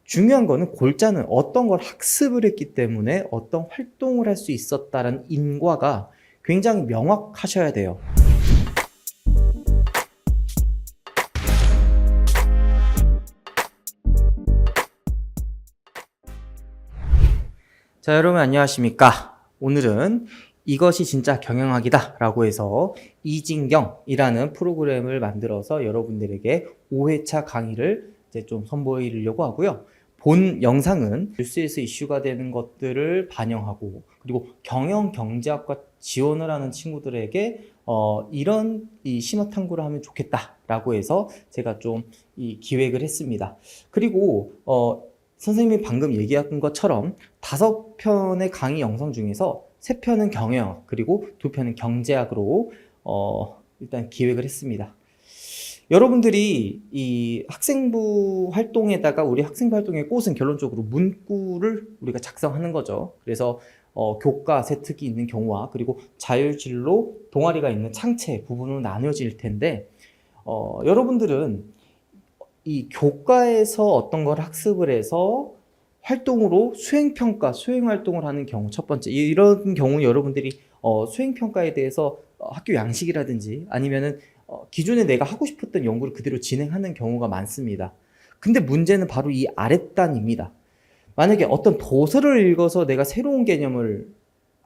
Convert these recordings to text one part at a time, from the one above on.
중요한 거는 골자는 어떤 걸 학습을 했기 때문에 어떤 활동을 할 수 있었다는 인과가 굉장히 명확하셔야 돼요. 자, 여러분 안녕하십니까? 오늘은 이것이 진짜 경영학이다 라고 해서 이진경이라는 프로그램을 만들어서 여러분들에게 5회차 강의를 이제 좀 선보이려고 하고요. 본 영상은 뉴스에서 이슈가 되는 것들을 반영하고, 그리고 경영경제학과 지원을 하는 친구들에게 이런 이 신호 탐구를 하면 좋겠다라고 해서 제가 좀 이 기획을 했습니다. 그리고 선생님이 방금 얘기한 것처럼 5편의 강의 영상 중에서 3편은 경영학, 그리고 2편은 경제학으로 일단 기획을 했습니다. 여러분들이 이 학생부 활동에다가 우리 학생부 활동의 꽃은 결론적으로 문구를 우리가 작성하는 거죠. 그래서 교과, 세특이 있는 경우와 그리고 자율진로, 동아리가 있는 창체 부분으로 나뉘어질 텐데 여러분들은 이 교과에서 어떤 걸 학습을 해서 활동으로 수행평가, 수행활동을 하는 경우 첫 번째, 이런 경우 여러분들이 수행평가에 대해서 학교 양식이라든지 아니면은 기존에 내가 하고 싶었던 연구를 그대로 진행하는 경우가 많습니다. 근데 문제는 바로 이 아랫단입니다. 만약에 어떤 도서를 읽어서 내가 새로운 개념을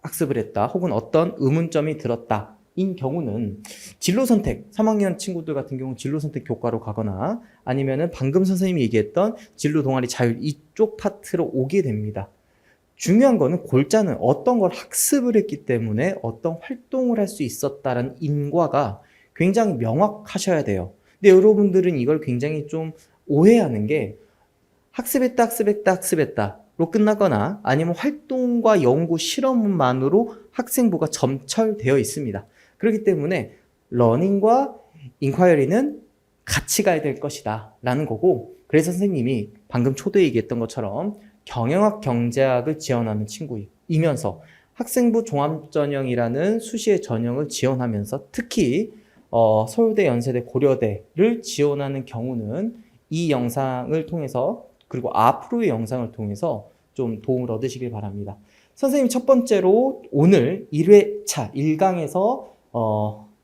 학습을 했다, 혹은 어떤 의문점이 들었다 인 경우는 진로 선택, 3학년 친구들 같은 경우는 진로 선택 교과로 가거나 아니면은 방금 선생님이 얘기했던 진로 동아리 자율 이쪽 파트로 오게 됩니다. 중요한 거는 골자는 어떤 걸 학습을 했기 때문에 어떤 활동을 할 수 있었다는 인과가 굉장히 명확하셔야 돼요. 근데 여러분들은 이걸 굉장히 좀 오해하는 게 학습했다로 끝나거나 아니면 활동과 연구 실험만으로 학생부가 점철되어 있습니다. 그렇기 때문에 러닝과 인콰이어리는 같이 가야 될 것이다 라는 거고, 그래서 선생님이 방금 초대에 얘기했던 것처럼 경영학 경제학을 지원하는 친구이면서 학생부 종합전형이라는 수시의 전형을 지원하면서 특히 서울대, 연세대, 고려대를 지원하는 경우는 이 영상을 통해서, 그리고 앞으로의 영상을 통해서 좀 도움을 얻으시길 바랍니다. 선생님이 첫 번째로 오늘 1회차 1강에서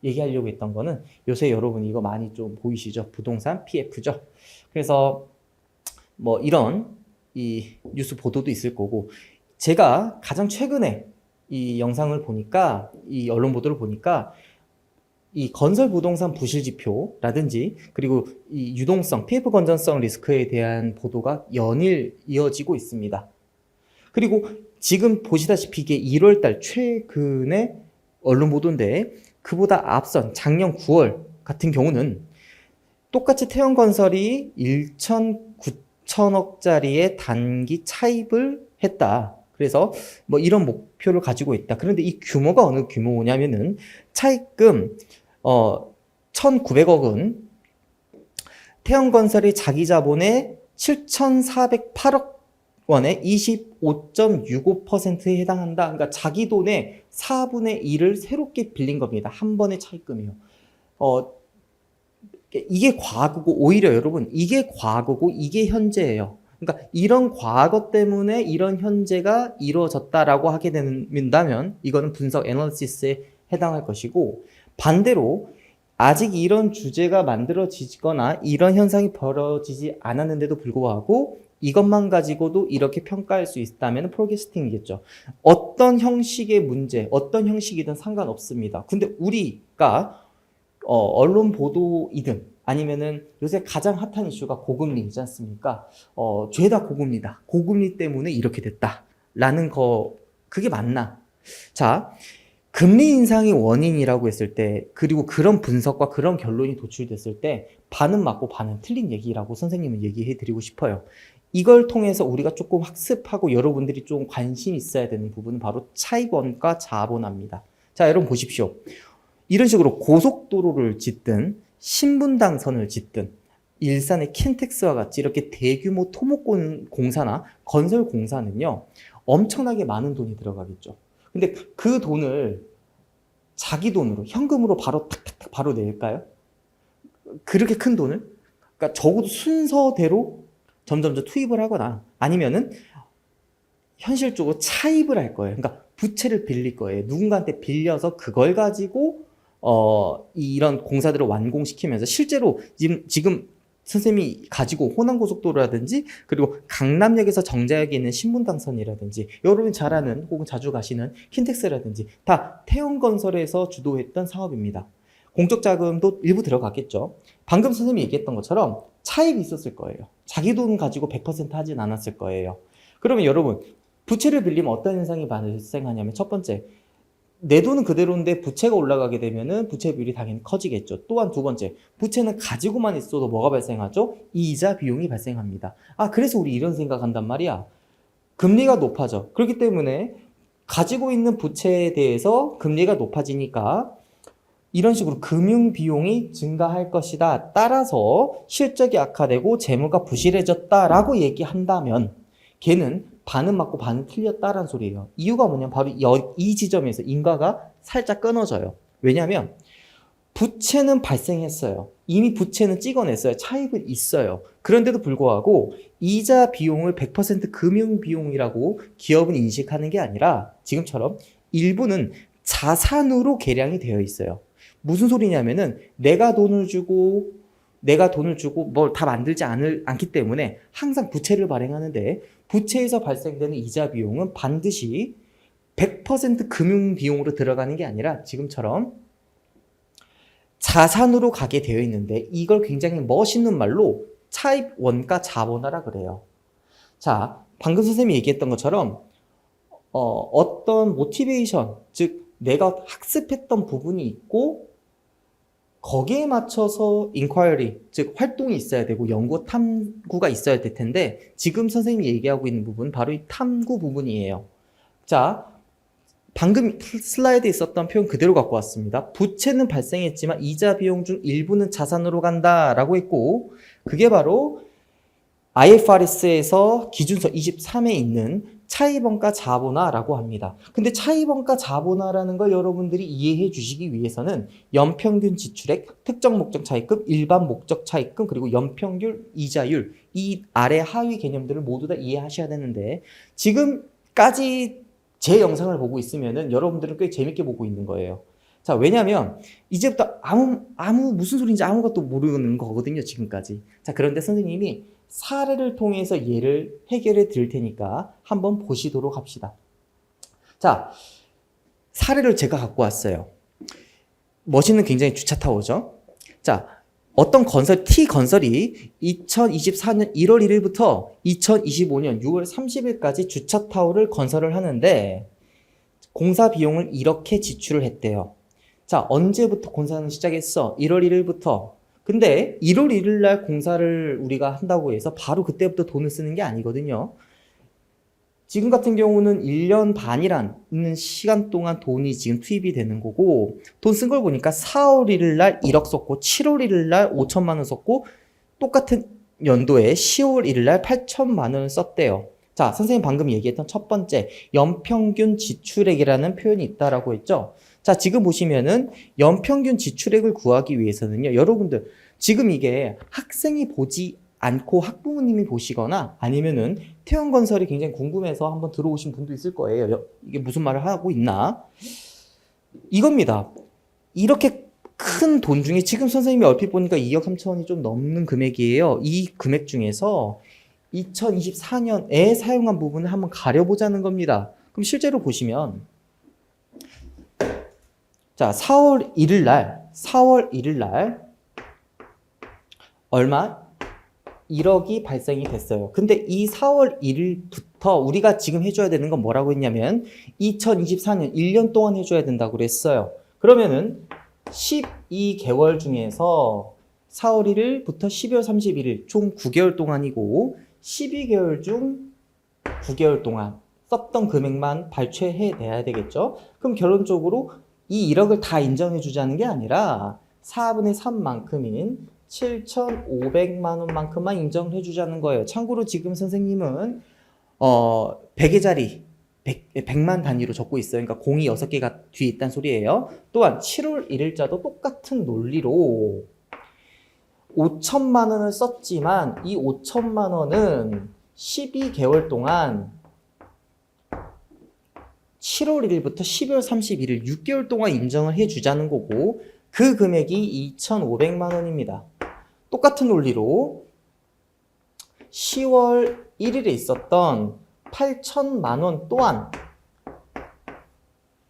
얘기하려고 했던 거는, 요새 여러분 이거 많이 좀 보이시죠? 부동산 PF죠. 그래서 뭐 이런 이 뉴스 보도도 있을 거고, 제가 가장 최근에 이 영상을 보니까, 이 언론 보도를 보니까 이 건설 부동산 부실 지표라든지 그리고 이 유동성, PF 건전성 리스크에 대한 보도가 연일 이어지고 있습니다. 그리고 지금 보시다시피 이게 1월달 최근의 언론 보도인데, 그보다 앞선 작년 9월 같은 경우는 똑같이 태형건설이 1,9천억짜리의 단기 차입을 했다. 그래서 뭐 이런 목표를 가지고 있다. 그런데 이 규모가 어느 규모냐면은 차입금 1,900억은 태형건설이 자기 자본의 7,408억 원의 25.65%에 해당한다. 그러니까 자기 돈의 4분의 1을 새롭게 빌린 겁니다. 한 번의 차입금이요. 이게 과거고, 오히려 여러분 이게 과거고 이게 현재예요. 그러니까 이런 과거 때문에 이런 현재가 이루어졌다라고 하게 된다면 이거는 분석 애널리시스에 해당할 것이고, 반대로 아직 이런 주제가 만들어지거나 이런 현상이 벌어지지 않았는데도 불구하고 이것만 가지고도 이렇게 평가할 수 있다면 프로게스팅이겠죠. 어떤 형식의 문제, 어떤 형식이든 상관없습니다. 근데 우리가 언론 보도이든 아니면은 요새 가장 핫한 이슈가 고금리이지 않습니까? 죄다 고금리다. 고금리 때문에 이렇게 됐다라는 거, 그게 맞나? 자, 금리 인상이 원인이라고 했을 때, 그리고 그런 분석과 그런 결론이 도출됐을 때 반은 맞고 반은 틀린 얘기라고 선생님은 얘기해 드리고 싶어요. 이걸 통해서 우리가 조금 학습하고 여러분들이 좀 관심 있어야 되는 부분은 바로 차입원과 자본화입니다. 자, 여러분 보십시오. 이런 식으로 고속도로를 짓든 신분당선을 짓든 일산의 킨텍스와 같이 이렇게 대규모 토목공사나 건설공사는요, 엄청나게 많은 돈이 들어가겠죠. 근데 그 돈을 자기 돈으로, 현금으로 바로 탁탁탁 바로 낼까요? 그렇게 큰 돈을? 그러니까 적어도 순서대로 점점 투입을 하거나 아니면은 현실적으로 차입을 할 거예요. 그러니까 부채를 빌릴 거예요. 누군가한테 빌려서 그걸 가지고 이런 공사들을 완공시키면서 실제로 지금 선생님이 가지고 호남고속도로라든지 그리고 강남역에서 정자역에 있는 신분당선이라든지 여러분이 잘 아는 혹은 자주 가시는 킨텍스라든지 다 태형건설에서 주도했던 사업입니다. 공적 자금도 일부 들어갔겠죠. 방금 선생님이 얘기했던 것처럼 차입이 있었을 거예요. 자기 돈 가지고 100% 하진 않았을 거예요. 그러면 여러분 부채를 빌리면 어떤 현상이 발생하냐면 첫 번째, 내 돈은 그대로인데 부채가 올라가게 되면은 부채 비율이 당연히 커지겠죠. 또한 두 번째, 부채는 가지고만 있어도 뭐가 발생하죠? 이자 비용이 발생합니다. 그래서 우리 이런 생각한단 말이야. 금리가 높아져. 그렇기 때문에 가지고 있는 부채에 대해서 금리가 높아지니까 이런 식으로 금융 비용이 증가할 것이다. 따라서 실적이 악화되고 재무가 부실해졌다라고 얘기한다면 걔는 반은 맞고 반은 틀렸다라는 소리예요. 이유가 뭐냐면 바로 이 지점에서 인과가 살짝 끊어져요. 왜냐하면 부채는 발생했어요. 이미 부채는 찍어냈어요. 차입은 있어요. 그런데도 불구하고 이자 비용을 100% 금융 비용이라고 기업은 인식하는 게 아니라 지금처럼 일부는 자산으로 계량이 되어 있어요. 무슨 소리냐면은 내가 돈을 주고 뭘 다 만들지 않기 때문에 항상 부채를 발행하는데 부채에서 발생되는 이자 비용은 반드시 100% 금융 비용으로 들어가는 게 아니라 지금처럼 자산으로 가게 되어 있는데 이걸 굉장히 멋있는 말로 차입 원가 자본화라 그래요. 자, 방금 선생님이 얘기했던 것처럼 어떤 모티베이션, 즉 내가 학습했던 부분이 있고 거기에 맞춰서 인콰이리, 즉 활동이 있어야 되고 연구 탐구가 있어야 될 텐데 지금 선생님이 얘기하고 있는 부분은 바로 이 탐구 부분이에요. 자, 방금 슬라이드에 있었던 표현 그대로 갖고 왔습니다. 부채는 발생했지만 이자 비용 중 일부는 자산으로 간다라고 했고 그게 바로 IFRS에서 기준서 23에 있는 차입원가 자본화라고 합니다. 근데 차입원가 자본화라는 걸 여러분들이 이해해 주시기 위해서는 연평균 지출액, 특정 목적 차입금, 일반 목적 차입금, 그리고 연평균 이자율 이 아래 하위 개념들을 모두 다 이해하셔야 되는데 지금까지 제 영상을 보고 있으면은 여러분들은 꽤 재밌게 보고 있는 거예요. 자, 왜냐면 이제부터 아무 무슨 소리인지 아무것도 모르는 거거든요, 지금까지. 자, 그런데 선생님이 사례를 통해서 얘를 해결해 드릴 테니까 한번 보시도록 합시다. 자, 사례를 제가 갖고 왔어요. 멋있는 굉장히 주차타워죠. 자, 어떤 건설, T건설이 2024년 1월 1일부터 2025년 6월 30일까지 주차타워를 건설을 하는데 공사 비용을 이렇게 지출을 했대요. 자, 언제부터 공사는 시작했어? 1월 1일부터. 근데 1월 1일 날 공사를 우리가 한다고 해서 바로 그때부터 돈을 쓰는 게 아니거든요. 지금 같은 경우는 1년 반이라는 시간 동안 돈이 지금 투입이 되는 거고 돈 쓴 걸 보니까 4월 1일 날 1억 썼고 7월 1일 날 5천만 원 썼고 똑같은 연도에 10월 1일 날 8천만 원을 썼대요. 자, 선생님 방금 얘기했던 첫 번째 연평균 지출액이라는 표현이 있다라고 했죠. 자, 지금 보시면은 연평균 지출액을 구하기 위해서는요. 여러분들 지금 이게 학생이 보지 않고 학부모님이 보시거나 아니면은 태형건설이 굉장히 궁금해서 한번 들어오신 분도 있을 거예요. 이게 무슨 말을 하고 있나? 이겁니다. 이렇게 큰 돈 중에 지금 선생님이 얼핏 보니까 2억 3천원이 좀 넘는 금액이에요. 이 금액 중에서 2024년에 사용한 부분을 한번 가려보자는 겁니다. 그럼 실제로 보시면 자, 4월 1일 날 얼마? 1억이 발생이 됐어요. 근데 이 4월 1일부터 우리가 지금 해줘야 되는 건 뭐라고 했냐면 2024년 1년 동안 해줘야 된다고 그랬어요. 그러면은 12개월 중에서 4월 1일부터 12월 31일 총 9개월 동안이고 12개월 중 9개월 동안 썼던 금액만 발췌해내야 되겠죠. 그럼 결론적으로 이 1억을 다 인정해 주자는 게 아니라 4분의 3만큼인 7,500만 원만큼만 인정을 해주자는 거예요. 참고로 지금 선생님은 100개짜리 100만 단위로 적고 있어요. 그러니까 공이 6개가 뒤에 있다는 소리예요. 또한 7월 1일자도 똑같은 논리로 5천만 원을 썼지만 이 5천만 원은 12개월 동안 7월 1일부터 12월 31일 6개월 동안 인정을 해주자는 거고 그 금액이 2,500만 원입니다. 똑같은 논리로 10월 1일에 있었던 8천만 원 또한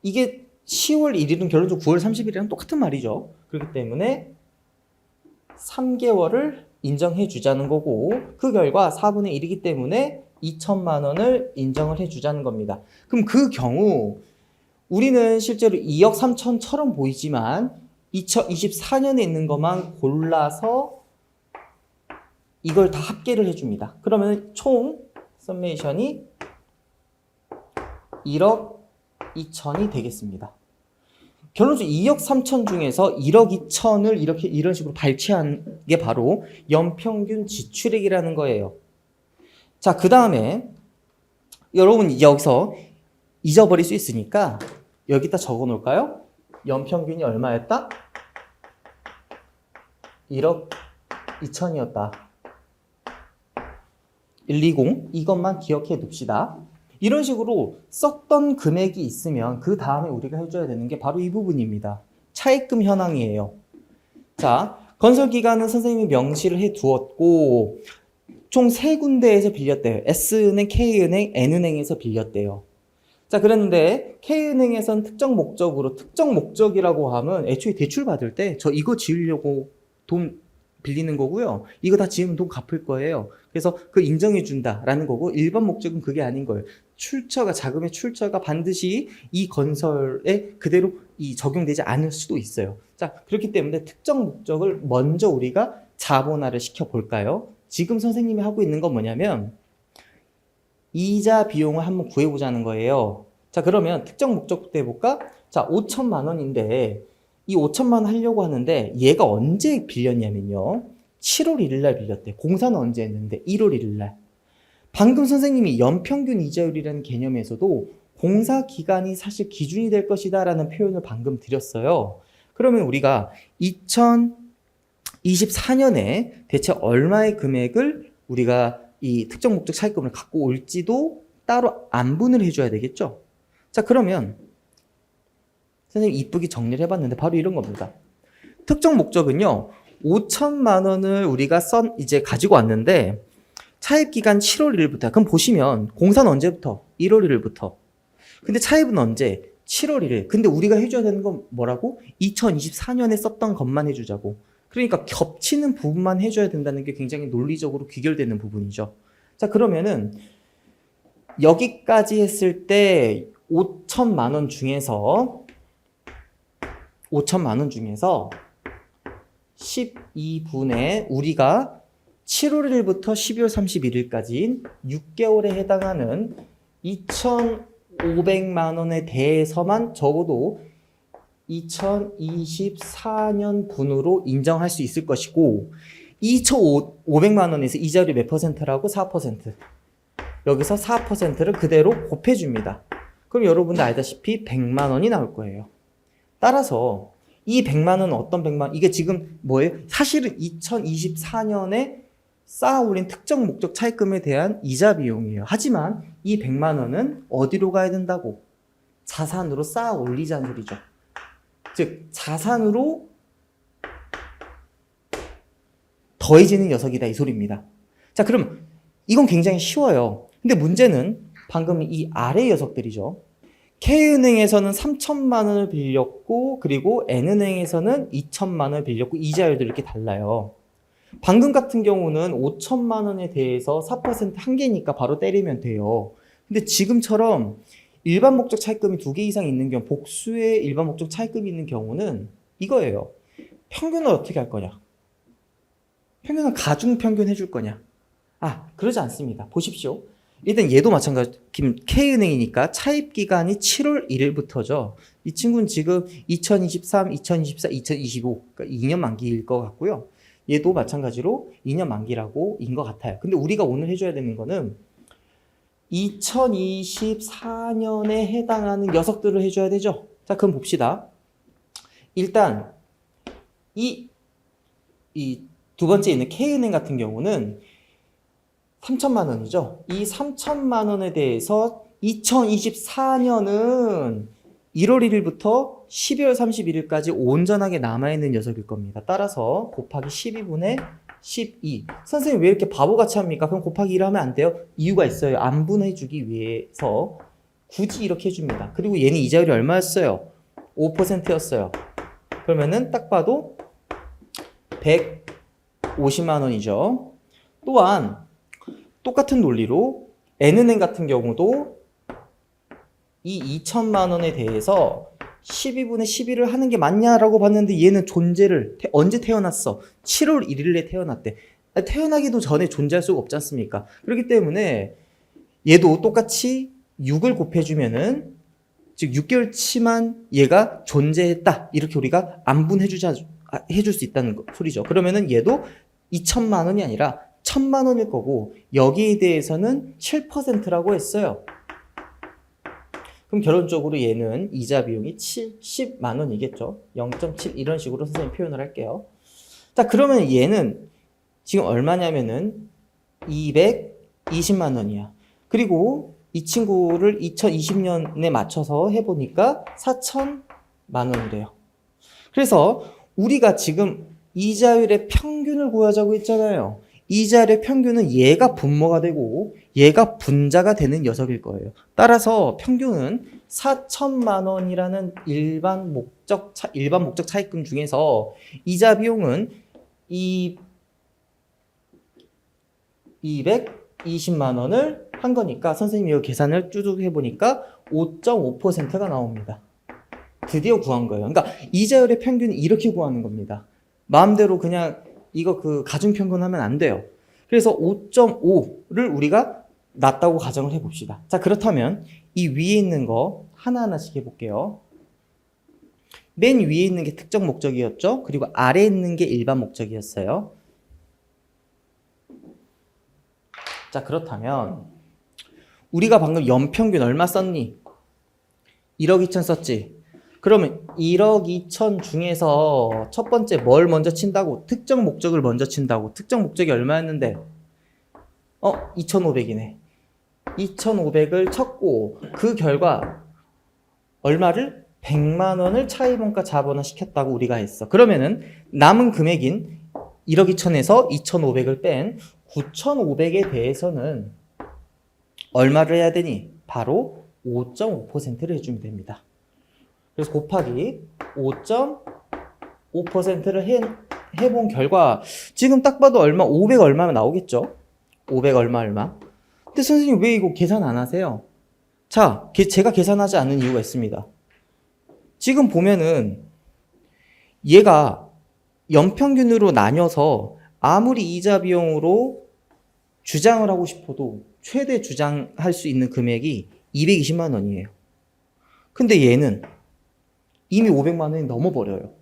이게 10월 1일은 결론적으로 9월 30일이랑 똑같은 말이죠. 그렇기 때문에 3개월을 인정해 주자는 거고 그 결과 4분의 1이기 때문에 2천만 원을 인정을 해 주자는 겁니다. 그럼 그 경우 우리는 실제로 2억 3천처럼 보이지만 2024년에 있는 것만 골라서 이걸 다 합계를 해줍니다. 그러면 총 서메이션이 1억 2천이 되겠습니다. 결론적으로 2억 3천 중에서 1억 2천을 이런 식으로 발췌한 게 바로 연평균 지출액이라는 거예요. 자, 그 다음에 여러분 여기서 잊어버릴 수 있으니까 여기다 적어 놓을까요? 연평균이 얼마였다? 1억 2천이었다. 120 이것만 기억해 둡시다. 이런 식으로 썼던 금액이 있으면 그 다음에 우리가 해줘야 되는 게 바로 이 부분입니다. 차입금 현황이에요. 자, 건설기간은 선생님이 명시를 해 두었고 총 3군데에서 빌렸대요. S은행, K은행, N은행에서 빌렸대요. 자, 그랬는데 K은행에서는 특정 목적으로 특정 목적이라고 하면 애초에 대출 받을 때 저 이거 지으려고 돈 빌리는 거고요. 이거 다 지으면 돈 갚을 거예요. 그래서 그 인정해 준다라는 거고 일반 목적은 그게 아닌 거예요. 자금의 출처가 반드시 이 건설에 그대로 적용되지 않을 수도 있어요. 자, 그렇기 때문에 특정 목적을 먼저 우리가 자본화를 시켜볼까요? 지금 선생님이 하고 있는 건 뭐냐면 이자 비용을 한번 구해보자는 거예요. 자, 그러면 특정 목적부터 해볼까? 자, 5천만 원인데 이 5천만 원 하려고 하는데 얘가 언제 빌렸냐면요. 7월 1일 날 빌렸대. 공사는 언제 했는데 1월 1일 날. 방금 선생님이 연평균 이자율이라는 개념에서도 공사 기간이 사실 기준이 될 것이다 라는 표현을 방금 드렸어요. 그러면 우리가 2024년에 대체 얼마의 금액을 우리가 이 특정 목적 차입금을 갖고 올지도 따로 안분을 해줘야 되겠죠. 자, 그러면 선생님 이쁘게 정리를 해봤는데 바로 이런 겁니다. 특정 목적은요 5천만 원을 우리가 이제 가지고 왔는데 차입기간 7월 1일부터. 그럼 보시면 공사는 언제부터? 1월 1일부터. 근데 차입은 언제? 7월 1일. 근데 우리가 해줘야 되는 건 뭐라고? 2024년에 썼던 것만 해주자고. 그러니까 겹치는 부분만 해줘야 된다는 게 굉장히 논리적으로 귀결되는 부분이죠. 자, 그러면은 여기까지 했을 때 5천만 원 중에서 12분의 우리가 7월 1일부터 12월 31일까지인 6개월에 해당하는 2,500만 원에 대해서만 적어도 2024년 분으로 인정할 수 있을 것이고 2,500만 원에서 이자율이 몇 퍼센트라고? 4%. 여기서 4%를 그대로 곱해줍니다. 그럼 여러분들 알다시피 100만 원이 나올 거예요. 따라서 이 100만 원은 어떤 100만 원? 이게 지금 뭐예요? 사실은 2024년에 쌓아 올린 특정 목적 차입금에 대한 이자 비용이에요. 하지만 이 100만 원은 어디로 가야 된다고? 자산으로 쌓아 올리자는 소리죠. 즉 자산으로 더해지는 녀석이다 이 소리입니다. 자, 그럼 이건 굉장히 쉬워요. 근데 문제는 방금 이 아래 녀석들이죠. K은행에서는 3천만 원을 빌렸고 그리고 N은행에서는 2천만 원을 빌렸고 이자율도 이렇게 달라요. 방금 같은 경우는 5천만 원에 대해서 4% 한 개니까 바로 때리면 돼요. 근데 지금처럼 일반 목적 차입금이 2개 이상 있는 경우, 복수의 일반 목적 차입금이 있는 경우는 이거예요. 평균을 어떻게 할 거냐? 평균은 가중평균 해줄 거냐? 그러지 않습니다. 보십시오. 일단 얘도 마찬가지, K은행이니까 차입기간이 7월 1일부터죠. 이 친구는 지금 2023, 2024, 2025, 그러니까 2년 만기일 것 같고요. 얘도 마찬가지로 2년 만기라고 인 것 같아요. 근데 우리가 오늘 해줘야 되는 거는 2024년에 해당하는 녀석들을 해줘야 되죠. 자, 그럼 봅시다. 일단 이 두 번째 있는 K은행 같은 경우는 3천만 원이죠. 이 3천만 원에 대해서 2024년은 1월 1일부터 12월 31일까지 온전하게 남아있는 녀석일 겁니다. 따라서 곱하기 12분의 12. 선생님 왜 이렇게 바보같이 합니까? 그럼 곱하기 1 하면 안 돼요? 이유가 있어요. 안분해주기 위해서 굳이 이렇게 해줍니다. 그리고 얘는 이자율이 얼마였어요? 5%였어요. 그러면은 딱 봐도 150만 원이죠. 또한 똑같은 논리로 N은행 같은 경우도 이 2천만 원에 대해서 12분의 11을 하는 게 맞냐라고 봤는데 얘는 존재를 언제 태어났어? 7월 1일에 태어났대. 태어나기도 전에 존재할 수가 없지 않습니까? 그렇기 때문에 얘도 똑같이 6을 곱해주면은 즉 6개월치만 얘가 존재했다 이렇게 우리가 해줄 수 있다는 소리죠. 그러면은 얘도 2천만 원이 아니라 1,000만 원일 거고 여기에 대해서는 7%라고 했어요. 그럼 결론적으로 얘는 이자 비용이 70만 원이겠죠. 0.7 이런 식으로 선생님 표현을 할게요. 자, 그러면 얘는 지금 얼마냐면은 220만 원이야. 그리고 이 친구를 2020년에 맞춰서 해보니까 4천만 원이래요. 그래서 우리가 지금 이자율의 평균을 구하자고 했잖아요. 이자율의 평균은 얘가 분모가 되고 얘가 분자가 되는 녀석일 거예요. 따라서 평균은 4천만 원이라는 일반 목적 차입금 중에서 이자 비용은 220만 원을 한 거니까 선생님이 이거 계산을 쭉 해보니까 5.5%가 나옵니다. 드디어 구한 거예요. 그러니까 이자율의 평균은 이렇게 구하는 겁니다. 마음대로 그냥 이거 가중평균 하면 안 돼요. 그래서 5.5를 우리가 낮다고 가정을 해봅시다. 자, 그렇다면 이 위에 있는 거 하나하나씩 해볼게요. 맨 위에 있는 게 특정 목적이었죠. 그리고 아래에 있는 게 일반 목적이었어요. 자, 그렇다면 우리가 방금 연평균 얼마 썼니? 1억 2천 썼지? 그러면 1억 2천 중에서 첫 번째 뭘 먼저 친다고? 특정 목적을 먼저 친다고. 특정 목적이 얼마였는데? 2,500이네. 2,500을 쳤고 그 결과 얼마를? 100만 원을 차입원가 자본화 시켰다고 우리가 했어. 그러면은 남은 금액인 1억 2천에서 2,500을 뺀 9,500에 대해서는 얼마를 해야 되니? 바로 5.5%를 해주면 됩니다. 그래서 곱하기 5.5%를 해본 결과 지금 딱 봐도 500 얼마면 나오겠죠? 500 얼마. 근데 선생님 왜 이거 계산 안 하세요? 자, 제가 계산하지 않는 이유가 있습니다. 지금 보면은 얘가 연평균으로 나뉘어서 아무리 이자 비용으로 주장을 하고 싶어도 최대 주장할 수 있는 금액이 220만 원이에요. 근데 얘는 이미 500만 원이 넘어버려요.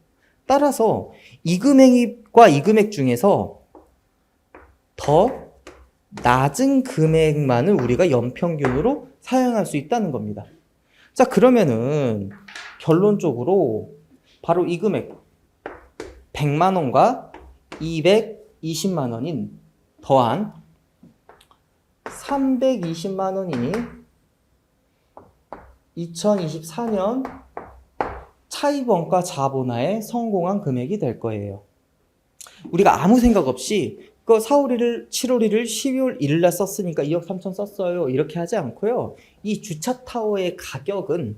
따라서 이 금액과 이 금액 중에서 더 낮은 금액만을 우리가 연평균으로 사용할 수 있다는 겁니다. 자, 그러면은 결론적으로 바로 이 금액 100만 원과 220만 원인 더한 320만 원이니 2024년 차입원가 자본화에 성공한 금액이 될 거예요. 우리가 아무 생각 없이 4월 1일, 7월 1일, 12월 1일 날 썼으니까 2억 3천 썼어요. 이렇게 하지 않고요. 이 주차 타워의 가격은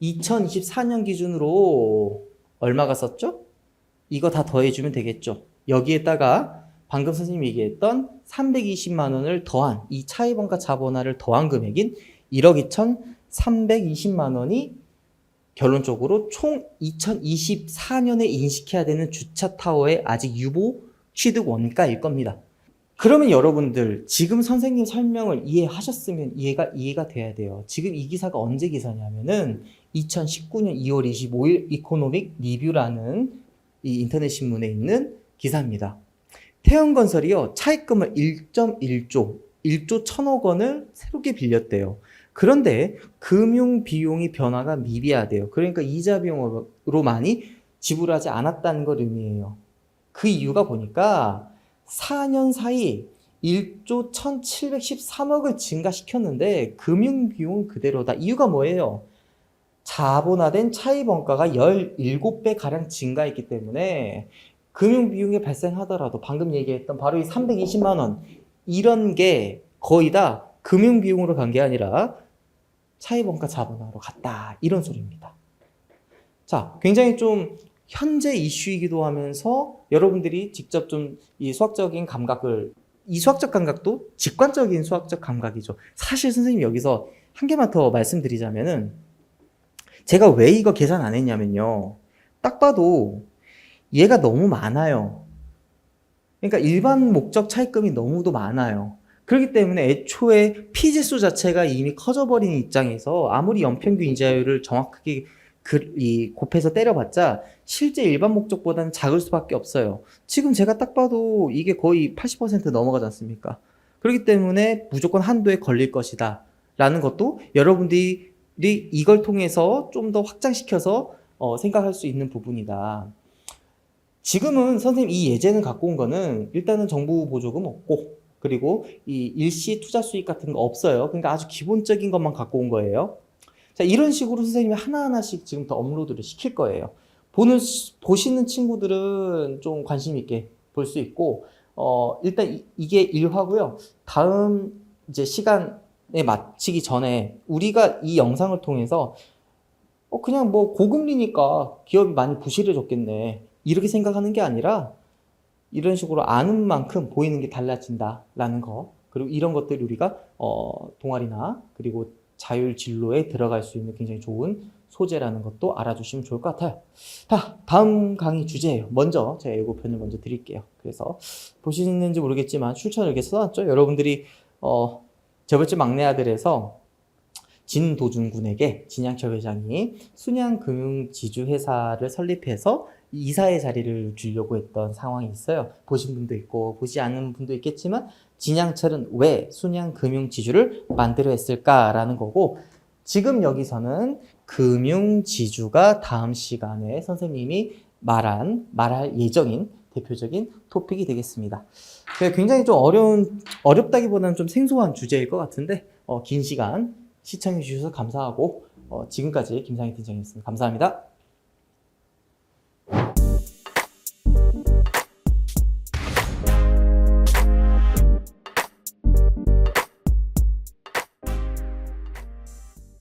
2024년 기준으로 얼마가 썼죠? 이거 다 더해주면 되겠죠. 여기에다가 방금 선생님이 얘기했던 320만 원을 더한 이 차입원가 자본화를 더한 금액인 1억 2,320만 원이 결론적으로 총 2024년에 인식해야 되는 주차 타워의 아직 유보 취득 원가일 겁니다. 그러면 여러분들 지금 선생님 설명을 이해하셨으면 이해가 돼야 돼요. 지금 이 기사가 언제 기사냐면은 2019년 2월 25일 이코노믹 리뷰라는 이 인터넷 신문에 있는 기사입니다. 태형건설이요 차입금을 1.1조 1조 1,000억 원을 새롭게 빌렸대요. 그런데 금융 비용이 변화가 미비하대요. 그러니까 이자 비용으로 많이 지불하지 않았다는 걸 의미해요. 그 이유가 보니까 4년 사이 1조 1713억을 증가시켰는데 금융비용은 그대로다. 이유가 뭐예요? 자본화된 차입원가가 17배 가량 증가했기 때문에 금융비용이 발생하더라도 방금 얘기했던 바로 이 320만 원 이런 게 거의 다 금융비용으로 간 게 아니라 차입원가 자본화로 갔다. 이런 소리입니다. 자, 굉장히 좀 현재 이슈이기도 하면서 여러분들이 직접 좀 이 수학적인 감각을, 이 수학적 감각도 직관적인 수학적 감각이죠. 사실 선생님이 여기서 한 개만 더 말씀드리자면은 제가 왜 이거 계산 안 했냐면요. 딱 봐도 얘가 너무 많아요. 그러니까 일반 목적 차입금이 너무도 많아요. 그렇기 때문에 애초에 피지수 자체가 이미 커져버린 입장에서 아무리 연평균 이자율을 정확하게 곱해서 때려봤자 실제 일반 목적보다는 작을 수밖에 없어요. 지금 제가 딱 봐도 이게 거의 80% 넘어가지 않습니까? 그렇기 때문에 무조건 한도에 걸릴 것이다 라는 것도 여러분들이 이걸 통해서 좀 더 확장시켜서 생각할 수 있는 부분이다. 지금은 선생님 이 예제는 갖고 온 거는 일단은 정부 보조금 없고 그리고 이 일시 투자 수익 같은 거 없어요. 그러니까 아주 기본적인 것만 갖고 온 거예요. 자, 이런 식으로 선생님이 하나하나씩 지금부터 업로드를 시킬 거예요. 보시는 친구들은 좀 관심 있게 볼 수 있고, 일단 이게 1화고요. 다음 이제 시간에 마치기 전에 우리가 이 영상을 통해서 그냥 뭐 고금리니까 기업이 많이 부실해졌겠네. 이렇게 생각하는 게 아니라 이런 식으로 아는 만큼 보이는 게 달라진다라는 거. 그리고 이런 것들이 우리가 동아리나 그리고 자율 진로에 들어갈 수 있는 굉장히 좋은 소재라는 것도 알아주시면 좋을 것 같아요. 자, 다음 강의 주제예요. 먼저 제가 예고편을 먼저 드릴게요. 그래서 보시는지 모르겠지만 출처를 이렇게 써놨죠. 여러분들이 재벌집 막내 아들에서 진도준군에게 진양철 회장이 순양금융지주회사를 설립해서 이사의 자리를 주려고 했던 상황이 있어요. 보신 분도 있고 보지 않은 분도 있겠지만 진양철은 왜 순양금융지주를 만들어 했을까라는 거고, 지금 여기서는 금융지주가 다음 시간에 선생님이 말할 예정인 대표적인 토픽이 되겠습니다. 굉장히 좀 어렵다기보다는 좀 생소한 주제일 것 같은데 긴 시간 시청해 주셔서 감사하고 지금까지 김상희 팀장이었습니다. 감사합니다.